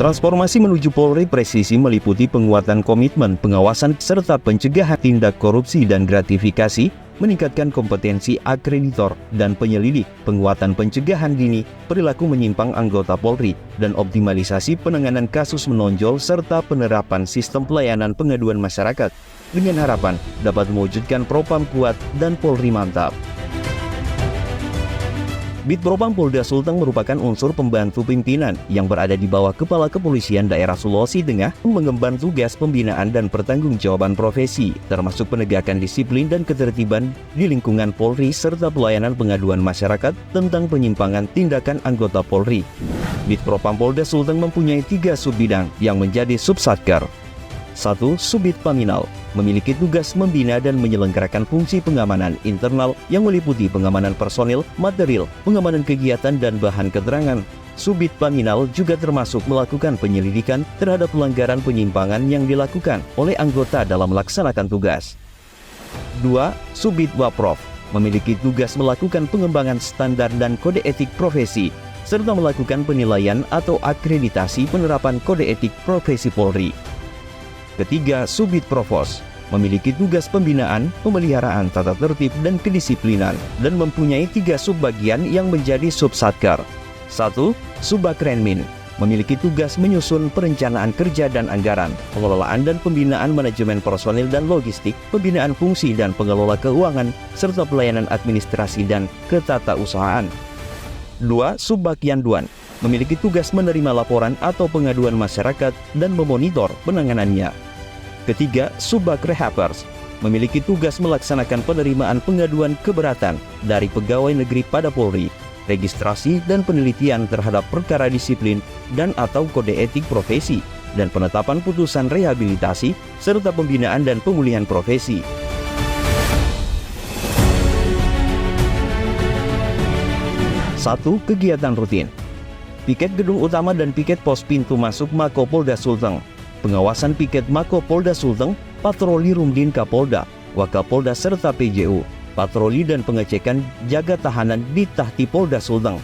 Transformasi menuju Polri presisi meliputi penguatan komitmen, pengawasan, serta pencegahan tindak korupsi dan gratifikasi, meningkatkan kompetensi akreditor dan penyelidik, penguatan pencegahan dini, perilaku menyimpang anggota Polri, dan optimalisasi penanganan kasus menonjol serta penerapan sistem pelayanan pengaduan masyarakat, dengan harapan dapat mewujudkan Propam kuat dan Polri mantap. Bitpropam Polda Sulteng merupakan unsur pembantu pimpinan yang berada di bawah Kepala Kepolisian Daerah Sulawesi Tengah, mengemban tugas pembinaan dan pertanggungjawaban profesi, termasuk penegakan disiplin dan ketertiban di lingkungan Polri serta pelayanan pengaduan masyarakat tentang penyimpangan tindakan anggota Polri. Bitpropam Polda Sulteng mempunyai 3 subbidang yang menjadi subsatker. 1. Subit Paminal memiliki tugas membina dan menyelenggarakan fungsi pengamanan internal yang meliputi pengamanan personil, material, pengamanan kegiatan, dan bahan keterangan. Subit Paminal juga termasuk melakukan penyelidikan terhadap pelanggaran penyimpangan yang dilakukan oleh anggota dalam melaksanakan tugas. 2. Subit Waprof memiliki tugas melakukan pengembangan standar dan kode etik profesi, serta melakukan penilaian atau akreditasi penerapan kode etik profesi Polri. Ketiga, Subit Provos memiliki tugas pembinaan, pemeliharaan tata tertib dan kedisiplinan, dan mempunyai 3 subbagian yang menjadi subsatker. 1. Subakrenmin memiliki tugas menyusun perencanaan kerja dan anggaran, pengelolaan dan pembinaan manajemen personil dan logistik, pembinaan fungsi dan pengelola keuangan, serta pelayanan administrasi dan ketatausahaan. 2. Subbagian-duan memiliki tugas menerima laporan atau pengaduan masyarakat dan memonitor penanganannya. Ketiga, Subbak-Rehappers memiliki tugas melaksanakan penerimaan pengaduan keberatan dari pegawai negeri pada Polri, registrasi dan penelitian terhadap perkara disiplin dan atau kode etik profesi, dan penetapan putusan rehabilitasi, serta pembinaan dan pemulihan profesi. Satu, kegiatan rutin. Piket gedung utama dan piket pos pintu masuk Mako Polda Sulteng, pengawasan piket Mako Polda Sulteng, patroli Rumdin Kapolda, Wakapolda serta PJU, patroli dan pengecekan jaga tahanan di Tahti Polda Sulteng.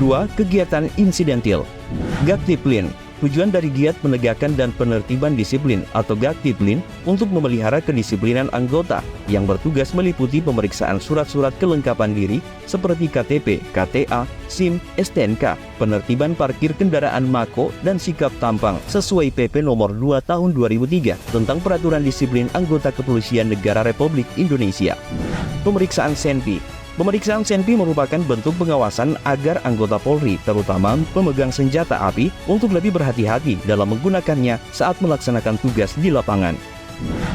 2. Kegiatan insidentil. Gaktiplin, tujuan dari giat menegakkan dan penertiban disiplin atau Gaktiplin untuk memelihara kedisiplinan anggota yang bertugas meliputi pemeriksaan surat-surat kelengkapan diri seperti KTP, KTA, SIM, STNK, penertiban parkir kendaraan Mako, dan sikap tampang sesuai PP nomor 2 tahun 2003 tentang peraturan disiplin anggota Kepolisian Negara Republik Indonesia. Pemeriksaan SENPI. Pemeriksaan SENPI merupakan bentuk pengawasan agar anggota Polri, terutama pemegang senjata api, untuk lebih berhati-hati dalam menggunakannya saat melaksanakan tugas di lapangan.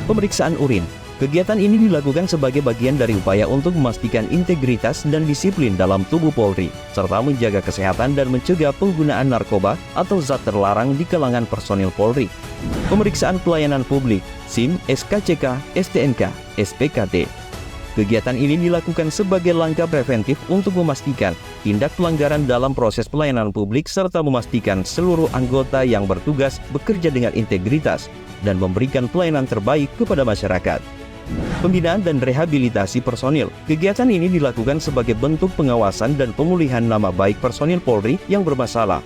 Pemeriksaan urin. Kegiatan ini dilakukan sebagai bagian dari upaya untuk memastikan integritas dan disiplin dalam tubuh Polri, serta menjaga kesehatan dan mencegah penggunaan narkoba atau zat terlarang di kalangan personil Polri. Pemeriksaan pelayanan publik, SIM, SKCK, STNK, SPKT. Kegiatan ini dilakukan sebagai langkah preventif untuk memastikan tindak pelanggaran dalam proses pelayanan publik serta memastikan seluruh anggota yang bertugas bekerja dengan integritas dan memberikan pelayanan terbaik kepada masyarakat. Pembinaan dan rehabilitasi personil. Kegiatan ini dilakukan sebagai bentuk pengawasan dan pemulihan nama baik personil Polri yang bermasalah.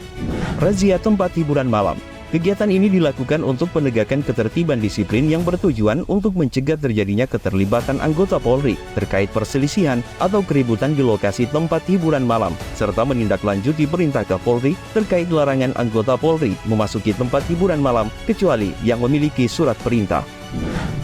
Razia tempat hiburan malam. Kegiatan ini dilakukan untuk penegakan ketertiban disiplin yang bertujuan untuk mencegah terjadinya keterlibatan anggota Polri terkait perselisihan atau keributan di lokasi tempat hiburan malam, serta menindaklanjuti perintah Kapolri terkait larangan anggota Polri memasuki tempat hiburan malam kecuali yang memiliki surat perintah.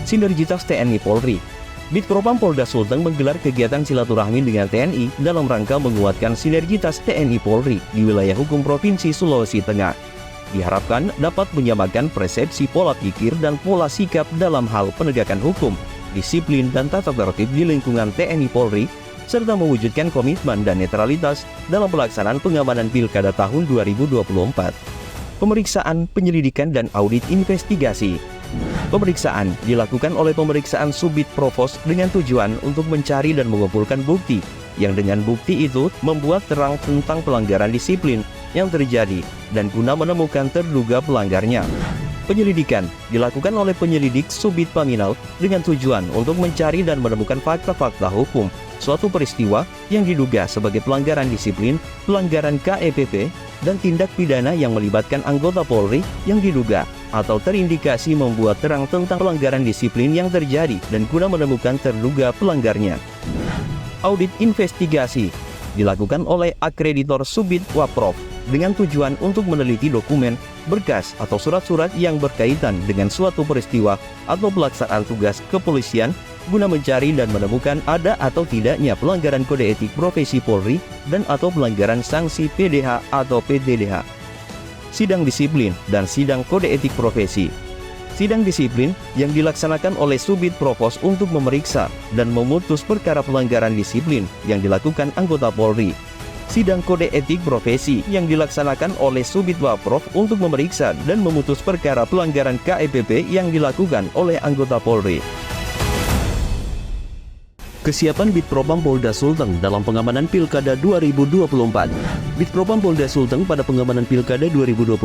Sinergitas TNI Polri. Bitpropam Polda Sulteng menggelar kegiatan silaturahmi dengan TNI dalam rangka menguatkan sinergitas TNI Polri di wilayah hukum Provinsi Sulawesi Tengah. Diharapkan dapat menyamakan persepsi pola pikir dan pola sikap dalam hal penegakan hukum, disiplin dan tata tertib di lingkungan TNI Polri, serta mewujudkan komitmen dan netralitas dalam pelaksanaan pengamanan Pilkada tahun 2024. Pemeriksaan, penyelidikan, dan audit investigasi. Pemeriksaan dilakukan oleh pemeriksaan Subit Provos dengan tujuan untuk mencari dan mengumpulkan bukti, yang dengan bukti itu membuat terang tentang pelanggaran disiplin yang terjadi dan guna menemukan terduga pelanggarnya. Penyelidikan dilakukan oleh penyelidik Subit Paminal dengan tujuan untuk mencari dan menemukan fakta-fakta hukum suatu peristiwa yang diduga sebagai pelanggaran disiplin, pelanggaran KEPP, dan tindak pidana yang melibatkan anggota Polri yang diduga atau terindikasi membuat terang tentang pelanggaran disiplin yang terjadi dan guna menemukan terduga pelanggarnya. Audit investigasi dilakukan oleh akreditor Subdit Waprov dengan tujuan untuk meneliti dokumen, berkas, atau surat-surat yang berkaitan dengan suatu peristiwa atau pelaksanaan tugas kepolisian guna mencari dan menemukan ada atau tidaknya pelanggaran kode etik profesi Polri dan atau pelanggaran sanksi PDH atau PDDH. Sidang disiplin dan sidang kode etik profesi. Sidang disiplin yang dilaksanakan oleh Subdit Provos untuk memeriksa dan memutus perkara pelanggaran disiplin yang dilakukan anggota Polri. Sidang kode etik profesi yang dilaksanakan oleh Subdit Waprov untuk memeriksa dan memutus perkara pelanggaran KEPP yang dilakukan oleh anggota Polri. Kesiapan Bitpropam Polda Sulteng dalam pengamanan Pilkada 2024. Bitpropam Polda Sulteng pada pengamanan Pilkada 2024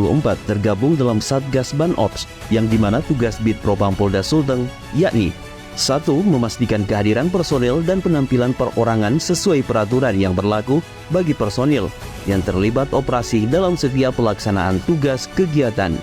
tergabung dalam Satgas Banops, yang dimana tugas Bitpropam Polda Sulteng yakni 1. Memastikan kehadiran personel dan penampilan perorangan sesuai peraturan yang berlaku bagi personil yang terlibat operasi dalam setiap pelaksanaan tugas kegiatan.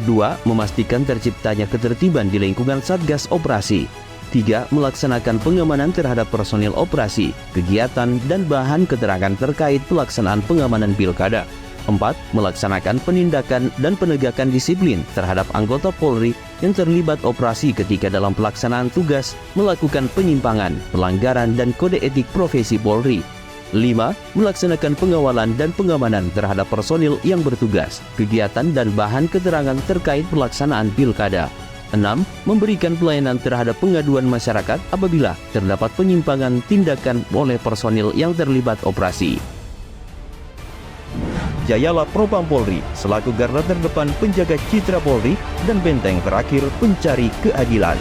2. Memastikan terciptanya ketertiban di lingkungan Satgas Operasi. 3. Melaksanakan pengamanan terhadap personil operasi, kegiatan, dan bahan keterangan terkait pelaksanaan pengamanan pilkada. 4. Melaksanakan penindakan dan penegakan disiplin terhadap anggota Polri yang terlibat operasi ketika dalam pelaksanaan tugas melakukan penyimpangan, pelanggaran, dan kode etik profesi Polri. 5. Melaksanakan pengawalan dan pengamanan terhadap personil yang bertugas, kegiatan, dan bahan keterangan terkait pelaksanaan pilkada. 6. Memberikan pelayanan terhadap pengaduan masyarakat apabila terdapat penyimpangan tindakan oleh personil yang terlibat operasi. Jayalah Propam Polri selaku garda terdepan penjaga citra Polri dan benteng terakhir pencari keadilan.